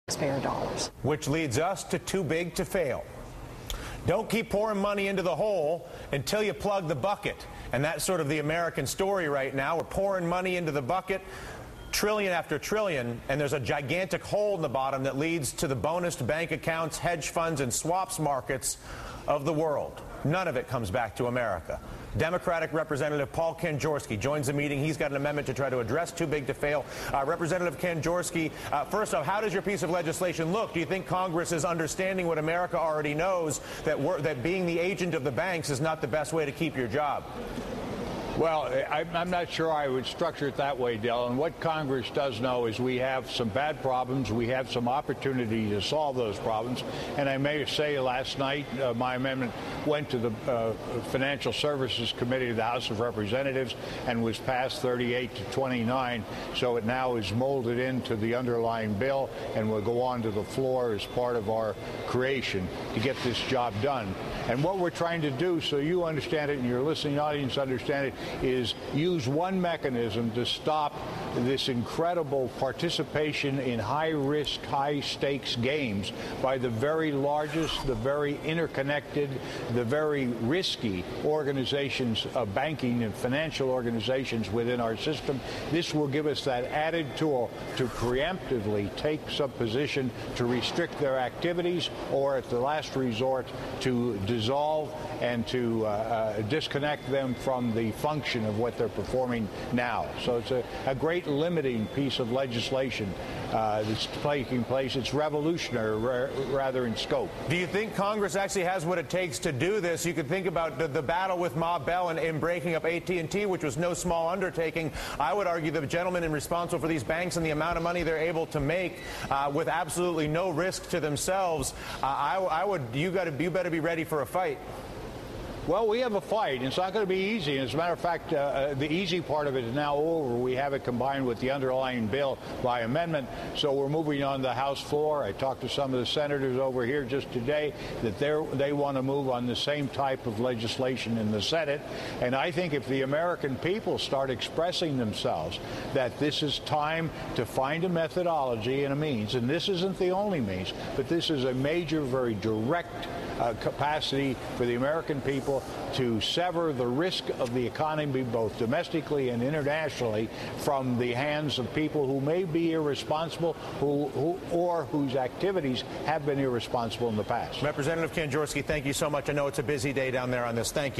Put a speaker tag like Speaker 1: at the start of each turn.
Speaker 1: taxpayer dollars.
Speaker 2: Which leads us to too big to fail. Don't keep pouring money into the hole until you plug the bucket. And that's sort of the American story right now. We're pouring money into the bucket, trillion after trillion, and there's a gigantic hole in the bottom that leads to the bonused bank accounts, hedge funds, and swaps markets of the world. None of it comes back to America. Democratic Representative Paul Kanjorski joins the meeting. He's got an amendment to try to address too big to fail. Representative Kanjorski, first off, how does your piece of legislation look? Do you think Congress is understanding what America already knows, that being the agent of the banks is not the best way to keep your job?
Speaker 3: Well, I'm not sure I would structure it that way, Dylan. What Congress does know is we have some bad problems. We have some opportunity to solve those problems. And I may say last night my amendment went to the Financial Services Committee of the House of Representatives and was passed 38 to 29. So it now is molded into the underlying bill and will go on to the floor as part of our creation to get this job done. And what we're trying to do, so you understand it and your listening audience understand it, is use one mechanism to stop this incredible participation in high-risk, high-stakes games by the very largest, the very interconnected, the very risky organizations, banking and financial organizations within our system. This will give us that added tool to preemptively take some position to restrict their activities or, at the last resort, to dissolve and to disconnect them from the function of what they're performing now. So it's a great limiting piece of legislation that's taking place. It's revolutionary rather in scope.
Speaker 2: Do you think Congress actually has what it takes to do this? You could think about the battle with Ma Bell in breaking up AT&T, which was no small undertaking. I would argue the gentlemen responsible for these banks and the amount of money they're able to make with absolutely no risk to themselves, you better be ready for a fight.
Speaker 3: Well, we have a fight. It's not going to be easy. And as a matter of fact, the easy part of it is now over. We have it combined with the underlying bill by amendment. So we're moving on the House floor. I talked to some of the senators over here just today that they want to move on the same type of legislation in the Senate. And I think if the American people start expressing themselves that this is time to find a methodology and a means, and this isn't the only means, but this is a major, very direct capacity for the American people to sever the risk of the economy, both domestically and internationally, from the hands of people who may be irresponsible or whose activities have been irresponsible in the past.
Speaker 2: Representative Kanjorski, thank you so much. I know it's a busy day down there on this. Thank you.